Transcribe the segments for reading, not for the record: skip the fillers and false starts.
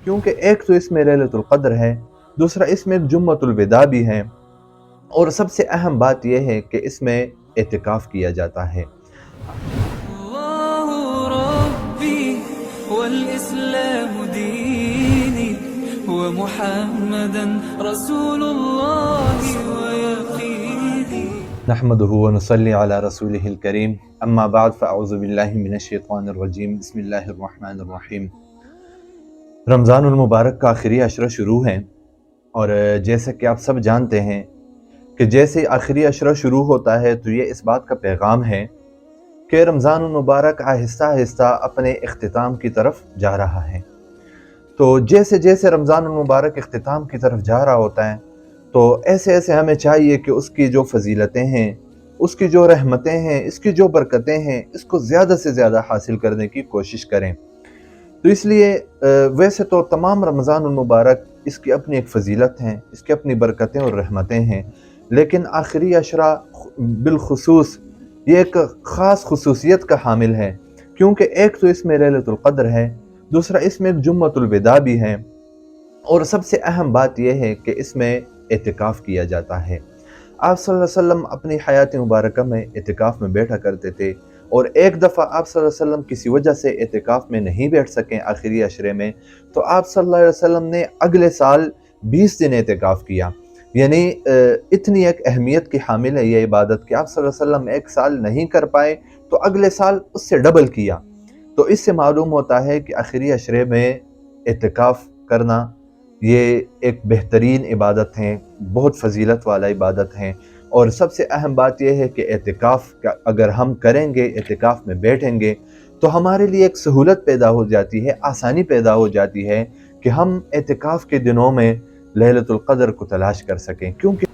کیونکہ ایک تو اس میں لیلۃ القدر ہے، دوسرا اس میں جمعۃ الوداع بھی ہے، اور سب سے اہم بات یہ ہے کہ اس میں اعتکاف کیا جاتا ہے۔ الله ربي والإسلام ديني ومحمدا رسول الله ويقيني نحمده ونصلي على رسوله الكريم، اما بعد فاعوذ باللہ من الشیطان الرجیم، بسم اللہ الرحمن الرحیم۔ رمضان المبارک کا آخری عشرہ شروع ہے، اور جیسا کہ آپ سب جانتے ہیں کہ جیسے آخری عشرہ شروع ہوتا ہے تو یہ اس بات کا پیغام ہے کہ رمضان المبارک آہستہ آہستہ اپنے اختتام کی طرف جا رہا ہے۔ تو جیسے جیسے رمضان المبارک اختتام کی طرف جا رہا ہوتا ہے تو ایسے ایسے ہمیں چاہیے کہ اس کی جو فضیلتیں ہیں، اس کی جو رحمتیں ہیں، اس کی جو برکتیں ہیں، اس کو زیادہ سے زیادہ حاصل کرنے کی کوشش کریں۔ تو اس لیے ویسے تو تمام رمضان المبارک اس کی اپنی ایک فضیلت ہیں، اس کی اپنی برکتیں اور رحمتیں ہیں، لیکن آخری عشرہ بالخصوص یہ ایک خاص خصوصیت کا حامل ہے، کیونکہ ایک تو اس میں لیلۃ القدر ہے، دوسرا اس میں ایک جمعۃ الوداع بھی ہے، اور سب سے اہم بات یہ ہے کہ اس میں اعتکاف کیا جاتا ہے۔ آپ صلی اللہ علیہ وسلم اپنی حیات مبارکہ میں اعتکاف میں بیٹھا کرتے تھے، اور ایک دفعہ آپ صلی اللہ علیہ وسلم کسی وجہ سے اعتکاف میں نہیں بیٹھ سکیں آخری عشرے میں، تو آپ صلی اللہ علیہ وسلم نے اگلے سال 20 دن اعتکاف کیا۔ یعنی اتنی ایک اہمیت کی حامل ہے یہ عبادت کہ آپ صلی اللہ علیہ وسلم ایک سال نہیں کر پائے تو اگلے سال اس سے ڈبل کیا۔ تو اس سے معلوم ہوتا ہے کہ آخری عشرے میں اعتکاف کرنا یہ ایک بہترین عبادت ہے، بہت فضیلت والا عبادت ہے، اور سب سے اہم بات یہ ہے کہ اعتکاف اگر ہم کریں گے، اعتکاف میں بیٹھیں گے تو ہمارے لیے ایک سہولت پیدا ہو جاتی ہے، آسانی پیدا ہو جاتی ہے کہ ہم اعتکاف کے دنوں میں لیلۃ القدر کو تلاش کر سکیں، کیونکہ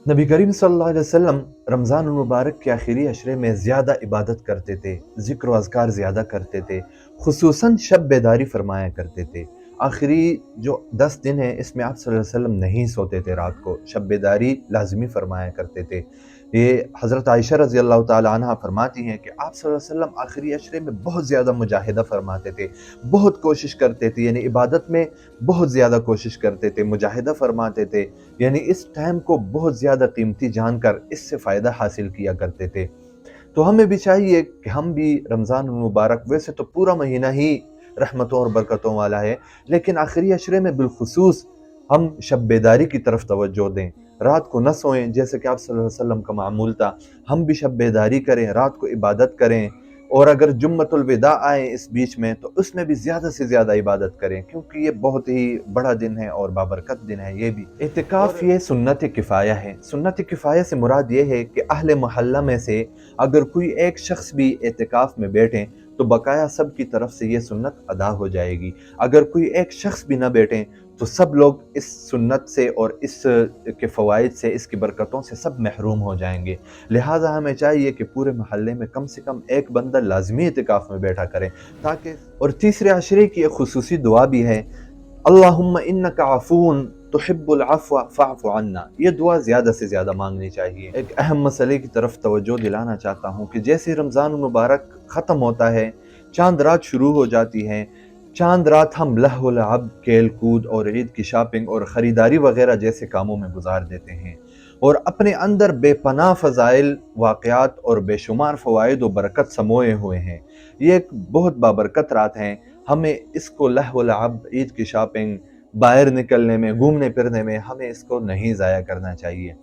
نبی کریم صلی اللہ علیہ وسلم رمضان المبارک کے آخری عشرے میں زیادہ عبادت کرتے تھے، ذکر و اذکار زیادہ کرتے تھے، خصوصاً شب بیداری فرمایا کرتے تھے۔ آخری جو 10 دن ہیں اس میں آپ صلی اللہ علیہ وسلم نہیں سوتے تھے، رات کو شب بیداری لازمی فرمایا کرتے تھے۔ یہ حضرت عائشہ رضی اللہ تعالی عنہ فرماتی ہیں کہ آپ صلی اللہ علیہ وسلم آخری عشرے میں بہت زیادہ مجاہدہ فرماتے تھے، بہت کوشش کرتے تھے، یعنی عبادت میں بہت زیادہ کوشش کرتے تھے، مجاہدہ فرماتے تھے، یعنی اس ٹائم کو بہت زیادہ قیمتی جان کر اس سے فائدہ حاصل کیا کرتے تھے۔ تو ہمیں بھی چاہیے کہ ہم بھی رمضان المبارک، ویسے تو پورا مہینہ ہی رحمتوں اور برکتوں والا ہے، لیکن آخری عشرے میں بالخصوص ہم شب بیداری کی طرف توجہ دیں، رات کو نہ سوئیں جیسے کہ آپ صلی اللہ علیہ وسلم کا معمول تھا، ہم بھی شب بیداری کریں، رات کو عبادت کریں، اور اگر جمعۃ الوداع آئے اس بیچ میں تو اس میں بھی زیادہ سے زیادہ عبادت کریں، کیونکہ یہ بہت ہی بڑا دن ہے اور بابرکت دن ہے۔ یہ بھی اعتکاف یہ سنت کفایہ ہے۔ سنت کفایہ سے مراد یہ ہے کہ اہل محلہ میں سے اگر کوئی ایک شخص بھی اعتکاف میں بیٹھیں تو بقایا سب کی طرف سے یہ سنت ادا ہو جائے گی۔ اگر کوئی ایک شخص بھی نہ بیٹھیں تو سب لوگ اس سنت سے اور اس کے فوائد سے، اس کی برکتوں سے سب محروم ہو جائیں گے۔ لہٰذا ہمیں چاہیے کہ پورے محلے میں کم سے کم ایک بندہ لازمی اعتکاف میں بیٹھا کرے تاکہ۔ اور تیسرے عشرے کی ایک خصوصی دعا بھی ہے، اللہم انک عفو تحب العفو فاعف عنا۔ یہ دعا زیادہ سے زیادہ مانگنی چاہیے۔ ایک اہم مسئلے کی طرف توجہ دلانا چاہتا ہوں کہ جیسے رمضان المبارک ختم ہوتا ہے، چاند رات شروع ہو جاتی ہے، چاند رات ہم لہو و لعب، کھیل کود اور عید کی شاپنگ اور خریداری وغیرہ جیسے کاموں میں گزار دیتے ہیں، اور اپنے اندر بے پناہ فضائل، واقعات اور بے شمار فوائد و برکت سموئے ہوئے ہیں۔ یہ ایک بہت بابرکت رات ہیں، ہمیں اس کو لہو و لعب، عید کی شاپنگ، باہر نکلنے میں، گھومنے پھرنے میں ہمیں اس کو نہیں ضائع کرنا چاہیے۔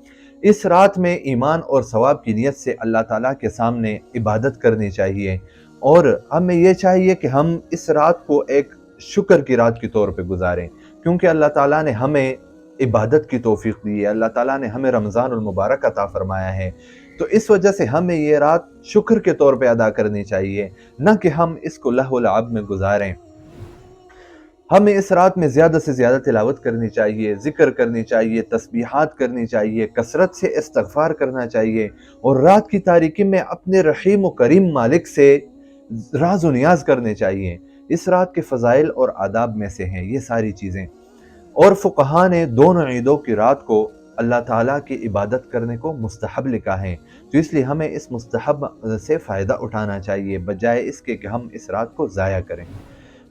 اس رات میں ایمان اور ثواب کی نیت سے اللہ تعالیٰ کے سامنے عبادت کرنی چاہیے، اور ہمیں یہ چاہیے کہ ہم اس رات کو ایک شکر کی رات کے طور پہ گزاریں، کیونکہ اللہ تعالیٰ نے ہمیں عبادت کی توفیق دی ہے، اللہ تعالیٰ نے ہمیں رمضان المبارک عطا فرمایا ہے، تو اس وجہ سے ہمیں یہ رات شکر کے طور پہ ادا کرنی چاہیے، نہ کہ ہم اس کو لہو و لعب میں گزاریں۔ ہمیں اس رات میں زیادہ سے زیادہ تلاوت کرنی چاہیے، ذکر کرنی چاہیے، تسبیحات کرنی چاہیے، کثرت سے استغفار کرنا چاہیے، اور رات کی تاریکی میں اپنے رحیم و کریم مالک سے راز و نیاز کرنے چاہیے۔ اس رات کے فضائل اور آداب میں سے ہیں یہ ساری چیزیں، اور فقہا نے دونوں عیدوں کی رات کو اللہ تعالیٰ کی عبادت کرنے کو مستحب لکھا ہے، تو اس لیے ہمیں اس مستحب سے فائدہ اٹھانا چاہیے بجائے اس کے کہ ہم اس رات کو ضائع کریں۔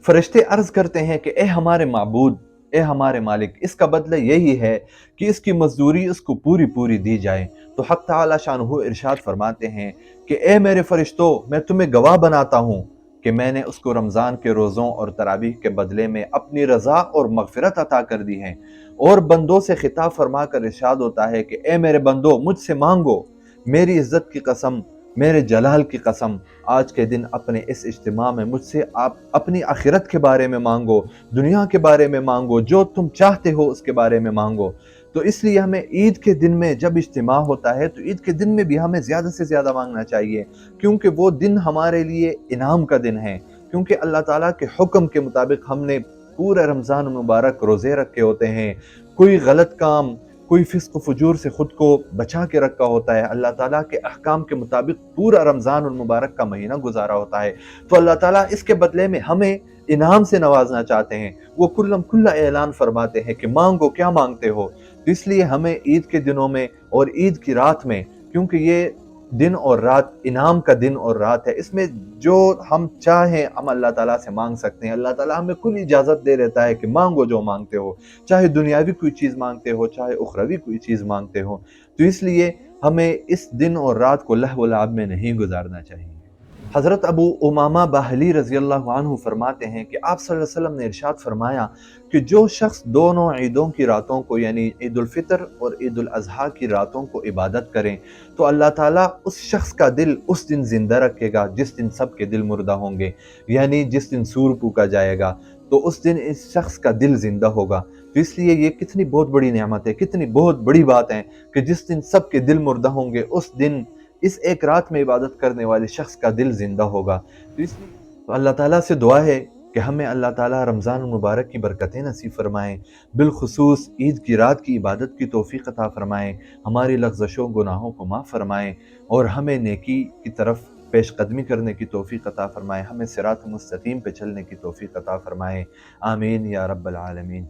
فرشتے عرض کرتے ہیں کہ اے ہمارے معبود، اے ہمارے مالک، اس کا بدلہ یہی ہے کہ اس کی مزدوری اس کو پوری پوری دی جائے۔ تو حق تعالی شانہ ارشاد فرماتے ہیں کہ اے میرے فرشتوں، میں تمہیں گواہ بناتا ہوں کہ میں نے اس کو رمضان کے روزوں اور تراویح کے بدلے میں اپنی رضا اور مغفرت عطا کر دی ہے۔ اور بندوں سے خطاب فرما کر ارشاد ہوتا ہے کہ اے میرے بندو، مجھ سے مانگو، میری عزت کی قسم، میرے جلال کی قسم، آج کے دن اپنے اس اجتماع میں مجھ سے آپ اپنی آخرت کے بارے میں مانگو، دنیا کے بارے میں مانگو، جو تم چاہتے ہو اس کے بارے میں مانگو۔ تو اس لیے ہمیں عید کے دن میں جب اجتماع ہوتا ہے تو عید کے دن میں بھی ہمیں زیادہ سے زیادہ مانگنا چاہیے، کیونکہ وہ دن ہمارے لیے انعام کا دن ہے، کیونکہ اللہ تعالیٰ کے حکم کے مطابق ہم نے پورا رمضان المبارک روزے رکھے ہوتے ہیں، کوئی غلط کام، کوئی فسق و فجور سے خود کو بچا کے رکھا ہوتا ہے، اللہ تعالیٰ کے احکام کے مطابق پورا رمضان المبارک کا مہینہ گزارا ہوتا ہے۔ تو اللہ تعالیٰ اس کے بدلے میں ہمیں انعام سے نوازنا چاہتے ہیں۔ وہ کلم کھلا اعلان فرماتے ہیں کہ مانگو، کیا مانگتے ہو؟ تو اس لیے ہمیں عید کے دنوں میں اور عید کی رات میں، کیونکہ یہ دن اور رات انعام کا دن اور رات ہے، اس میں جو ہم چاہیں ہم اللہ تعالیٰ سے مانگ سکتے ہیں۔ اللہ تعالیٰ ہمیں کھلی اجازت دے دیتا ہے کہ مانگو جو مانگتے ہو، چاہے دنیاوی کوئی چیز مانگتے ہو، چاہے اخروی کوئی چیز مانگتے ہو۔ تو اس لیے ہمیں اس دن اور رات کو لہو و لعب میں نہیں گزارنا چاہیے۔ حضرت ابو امامہ باہلی رضی اللہ عنہ فرماتے ہیں کہ آپ صلی اللہ علیہ وسلم نے ارشاد فرمایا کہ جو شخص دونوں عیدوں کی راتوں کو، یعنی عید الفطر اور عید الاضحیٰ کی راتوں کو عبادت کریں تو اللہ تعالیٰ اس شخص کا دل اس دن زندہ رکھے گا جس دن سب کے دل مردہ ہوں گے، یعنی جس دن سور پھونکا جائے گا، تو اس دن اس شخص کا دل زندہ ہوگا۔ تو اس لیے یہ کتنی بہت بڑی نعمت ہے، کتنی بہت بڑی بات ہے کہ جس دن سب کے دل مردہ ہوں گے اس دن اس ایک رات میں عبادت کرنے والے شخص کا دل زندہ ہوگا۔ تو اس لیے اللہ تعالیٰ سے دعا ہے کہ ہمیں اللہ تعالیٰ رمضان المبارک کی برکتیں نصیب فرمائیں، بالخصوص عید کی رات کی عبادت کی توفیق عطا فرمائیں، ہماری لغزشوں گناہوں کو معاف فرمائیں، اور ہمیں نیکی کی طرف پیش قدمی کرنے کی توفیق عطا فرمائیں، ہمیں صراط مستقیم پہ چلنے کی توفیق عطا فرمائیں۔ آمین یا رب العالمین۔